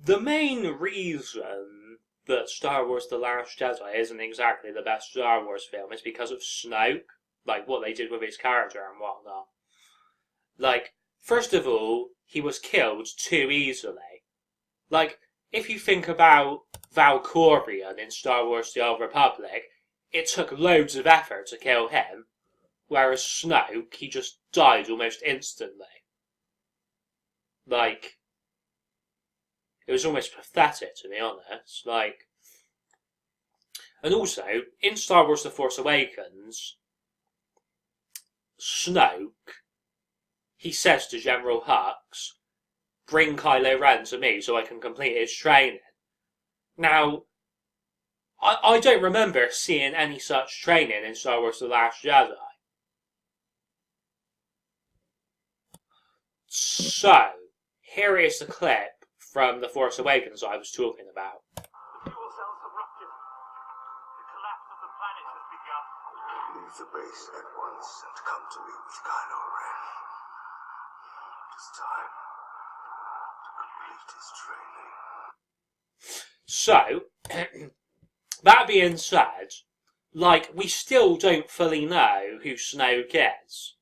the main reason that Star Wars The Last Jedi isn't exactly the best Star Wars film is because of Snoke, like what they did with his character and whatnot. Like, first of all, he was killed too easily. Like, if you think about Valkorion in Star Wars The Old Republic, it took loads of effort to kill him, whereas Snoke, he just died almost instantly. Like, it was almost pathetic, to be honest. Like, and also, in Star Wars The Force Awakens, Snoke, he says to General Hux, bring Kylo Ren to me so I can complete his training. Now, I don't remember seeing any such training in Star Wars The Last Jedi. So, here is the clip from The Force Awakens I was talking about. The fuel cells have ruptured. The collapse of the planet has begun. Leave the base at once and come to me with Kylo Ren. It is time to complete his training. So, that being said, like, we still don't fully know who Snoke is.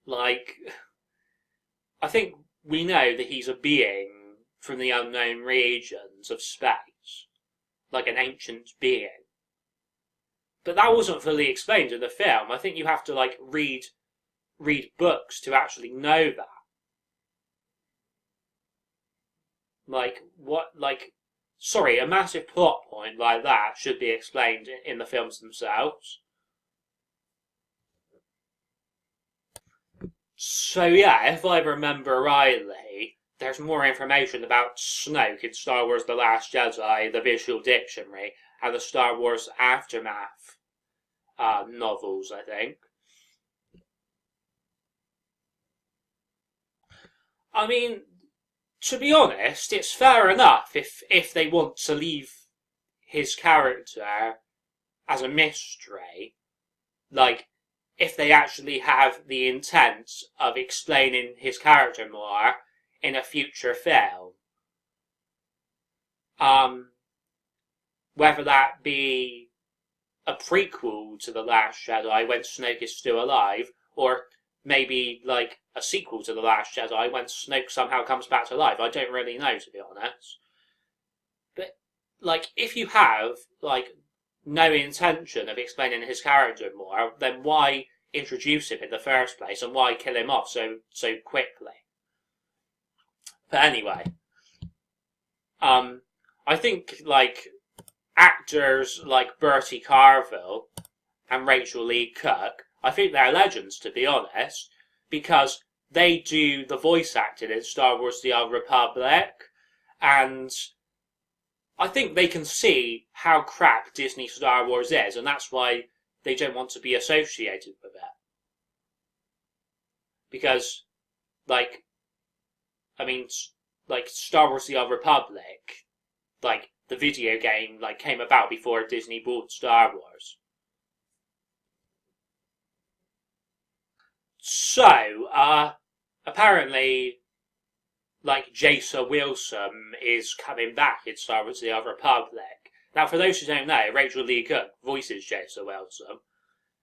Like, I think we know that he's a being from the unknown regions of space. Like an ancient being. But that wasn't fully explained in the film. I think you have to, like, read books to actually know that. Like, sorry, a massive plot point like that should be explained in the films themselves. So yeah, if I remember rightly, there's more information about Snoke in Star Wars The Last Jedi, the Visual Dictionary, and the Star Wars Aftermath novels, I think. I mean, to be honest, it's fair enough if they want to leave his character as a mystery. Like, if they actually have the intent of explaining his character more in a future film. Whether that be a prequel to The Last Jedi when Snoke is still alive, or maybe, like, a sequel to The Last Jedi when Snoke somehow comes back to life. I don't really know, to be honest. But, like, if you have, like, no intention of explaining his character more, then why introduce him in the first place, and why kill him off so quickly? But anyway, I think, like, actors like Bertie Carvel and Rachel Lee Cook, I think they're legends, to be honest, because they do the voice acting in Star Wars The Old Republic, and I think they can see how crap Disney Star Wars is, and that's why they don't want to be associated with it. Because, like, I mean, like, Star Wars The Old Republic, like, the video game, like, came about before Disney bought Star Wars. So, apparently, like, Jason Wilson is coming back in Star Wars The Old Republic. Now, for those who don't know, Rachel Lee Cook voices Jason Wilson.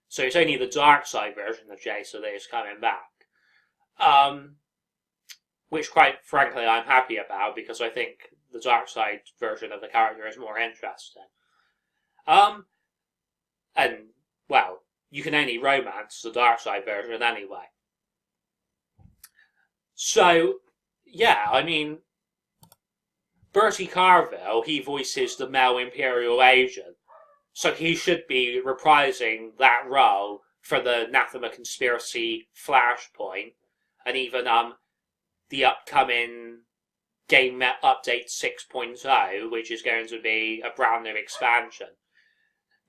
So it's only the dark side version of Jason that is coming back. Which, quite frankly, I'm happy about, because I think the dark side version of the character is more interesting. And, well, you can only romance the dark side version anyway. So, yeah, I mean, Bertie Carvel, he voices the male Imperial agent, so he should be reprising that role for the Nathema Conspiracy Flashpoint, and even the upcoming Game Update 6.0, which is going to be a brand new expansion.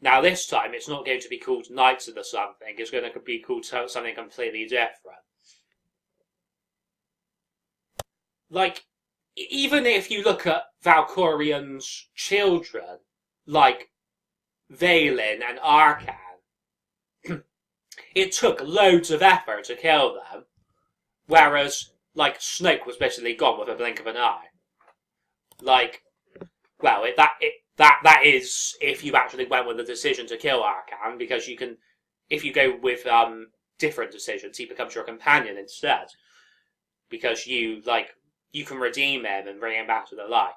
Now this time, it's not going to be called Knights of the Something, it's going to be called something completely different. Like, even if you look at Valkorion's children, like Vaylin and Arkan, it took loads of effort to kill them, whereas like, Snoke was basically gone with a blink of an eye. Like, well, that is if you actually went with the decision to kill Arcan, because you can, if you go with different decisions, he becomes your companion instead, because you can redeem him and bring him back to the light.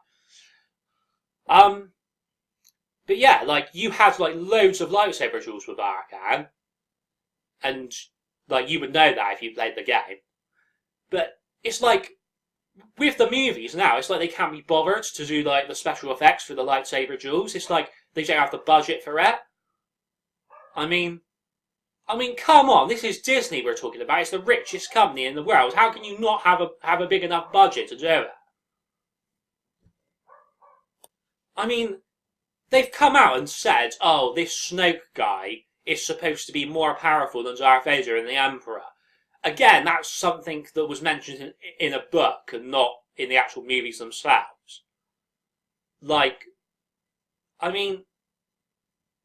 But yeah, like, you had like loads of lightsaber duels with Arcan, and like, you would know that if you played the game. But it's like, with the movies now, it's like they can't be bothered to do like the special effects for the lightsaber duels. It's like they don't have the budget for it. I mean, come on, this is Disney we're talking about. It's the richest company in the world. How can you not have a big enough budget to do it? I mean, they've come out and said, oh, this Snoke guy is supposed to be more powerful than Darth Vader and the Emperor. Again, that's something that was mentioned in a book and not in the actual movies themselves. Like, I mean,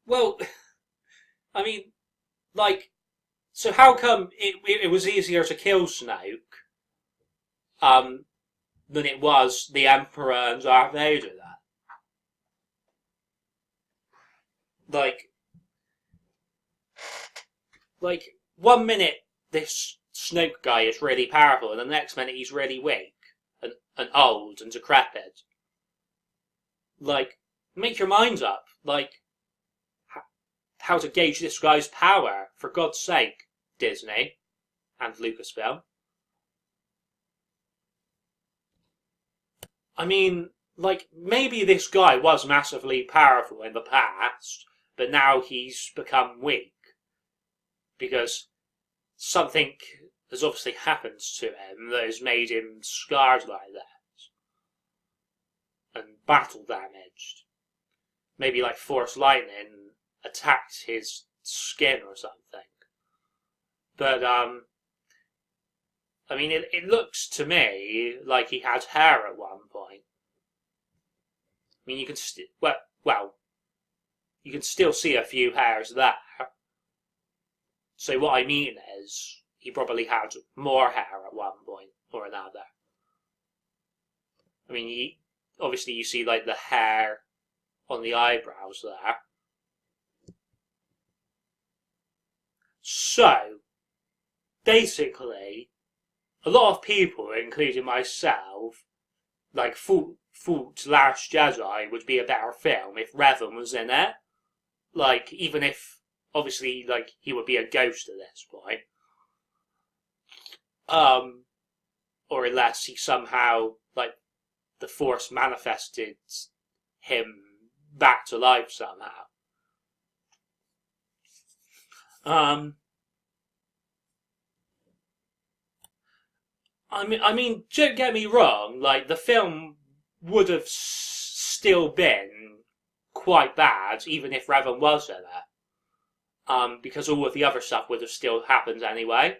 well, I mean, like, so how come it was easier to kill Snoke than it was the Emperor and Darth Vader then? Like, 1 minute this Snoke guy is really powerful, and the next minute he's really weak and old and decrepit. Like, make your minds up. Like, how to gauge this guy's power, for God's sake, Disney and Lucasfilm. I mean, like, maybe this guy was massively powerful in the past, but now he's become weak. Because something has obviously happened to him that has made him scarred like that. And battle damaged. Maybe like Force Lightning attacked his skin or something. But, I mean, it looks to me like he had hair at one point. I mean, you can you can still see a few hairs there. So what I mean is, he probably had more hair at one point or another. I mean, obviously you see like the hair on the eyebrows there. So, basically, a lot of people, including myself, like thought Last Jedi would be a better film if Revan was in it. Like, even if, obviously, like, he would be a ghost at this point. Or unless he somehow, like, the Force manifested him back to life somehow. I mean, don't get me wrong. Like, the film would have still been quite bad, even if Revan was in it. Because all of the other stuff would have still happened anyway.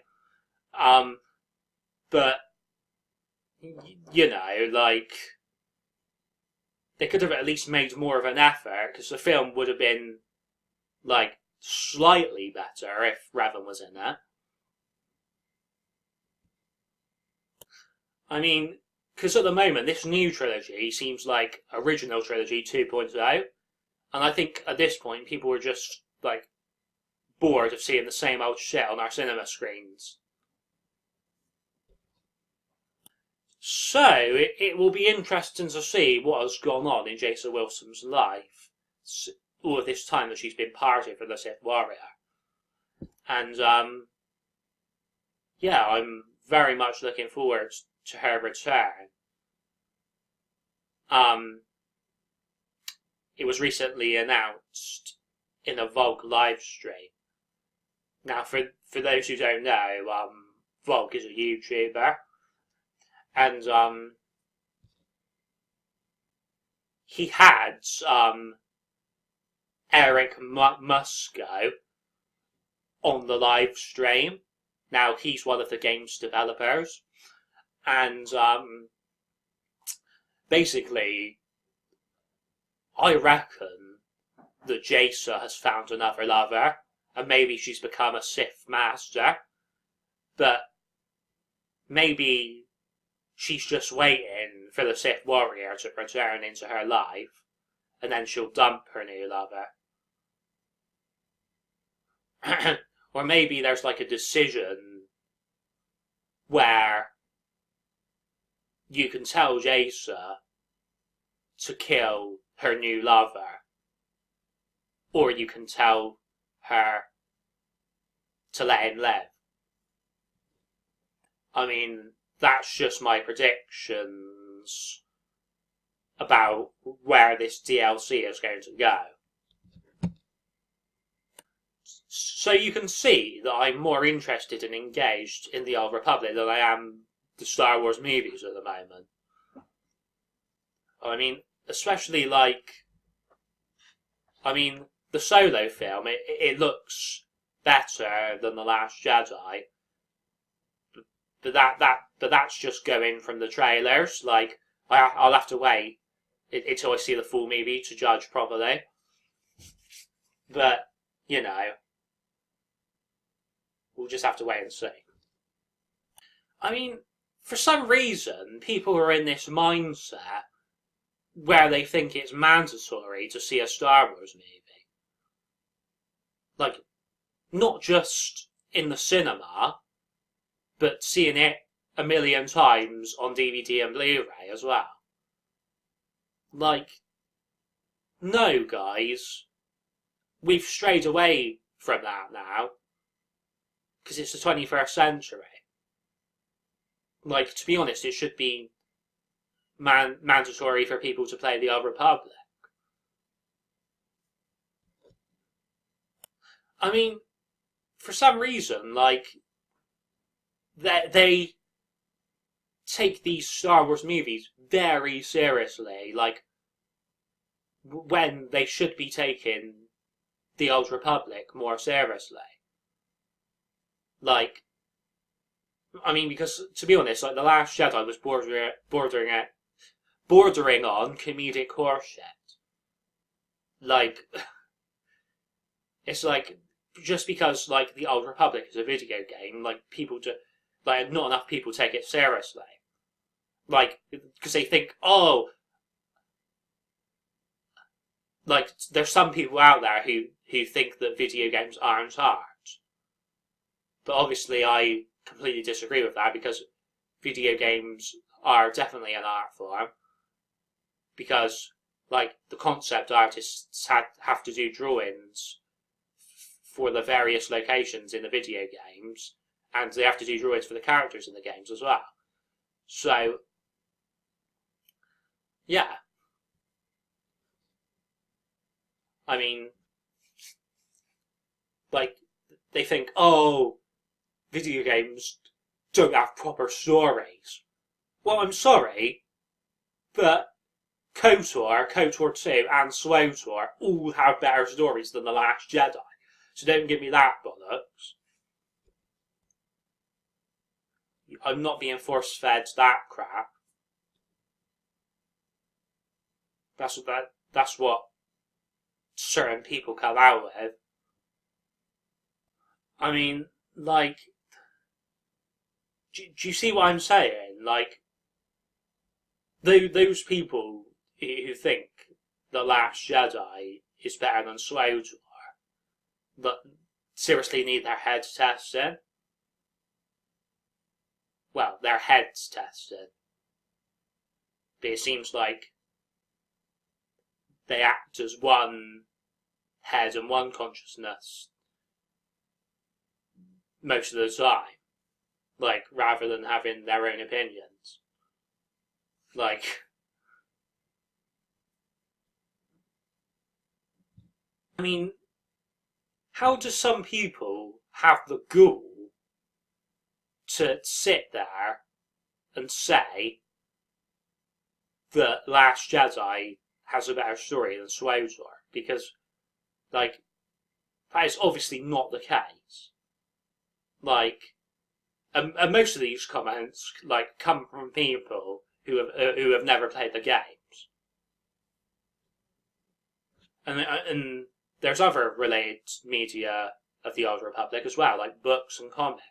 But, you know, like, they could have at least made more of an effort, because the film would have been, like, slightly better if Revan was in it. I mean, because at the moment, this new trilogy seems like original trilogy 2.0, and I think at this point, people were just, like, bored of seeing the same old shit on our cinema screens. So, it will be interesting to see what has gone on in Jason Wilson's life all of this time that she's been parted for the Sith Warrior. And, yeah, I'm very much looking forward to her return. It was recently announced in a Volk live stream. Now, for those who don't know, Volk is a YouTuber, and he had Eric Musco on the live stream. Now, he's one of the game's developers, and basically, I reckon that Jace has found another lover, and maybe she's become a Sith master, but maybe she's just waiting for the Sith warrior to return into her life, and then she'll dump her new lover. Or maybe there's like a decision where you can tell Jaisa to kill her new lover, or you can tell her to let him live. I mean, that's just my predictions about where this DLC is going to go. So you can see that I'm more interested and engaged in the Old Republic than I am the Star Wars movies at the moment. I mean, especially the Solo film, it looks better than The Last Jedi. But that's just going from the trailers. Like, I'll have to wait until I see the full movie to judge properly. But, you know, we'll just have to wait and see. I mean, for some reason, people are in this mindset where they think it's mandatory to see a Star Wars movie. Like, not just in the cinema, but seeing it a million times on DVD and Blu-ray as well. Like, no, guys. We've strayed away from that now. Because it's the 21st century. Like, to be honest, it should be mandatory for people to play the Old Republic. I mean, for some reason, like, they take these Star Wars movies very seriously, like, when they should be taking the Old Republic more seriously. Like, I mean, because, to be honest, like, The Last Jedi was bordering on comedic horseshit. Like, it's like, just because, like, the Old Republic is a video game, like, not enough people take it seriously. Like, because they think, oh, like, there's some people out there who think that video games aren't art. But obviously I completely disagree with that, because video games are definitely an art form. Because, like, the concept artists have to do drawings for the various locations in the video games, and they have to do drawings for the characters in the games as well. So, yeah. I mean, like, they think, oh, video games don't have proper stories. Well, I'm sorry, but KOTOR, KOTOR 2, and SWTOR all have better stories than The Last Jedi. So don't give me that bollocks. I'm not being force-fed that crap. That's what certain people come out with. I mean, like, do you see what I'm saying? Like, those people who think The Last Jedi is better than SWTOR, that seriously need their heads tested. Well, their heads tested. But it seems like they act as one head and one consciousness most of the time. Like, rather than having their own opinions. Like, I mean, how do some people have the gall to sit there and say that Last Jedi has a better story than SWTOR? Because, like, that is obviously not the case. Like, and most of these comments, like, come from people who have never played the games. And there's other related media of the Old Republic as well, like books and comics.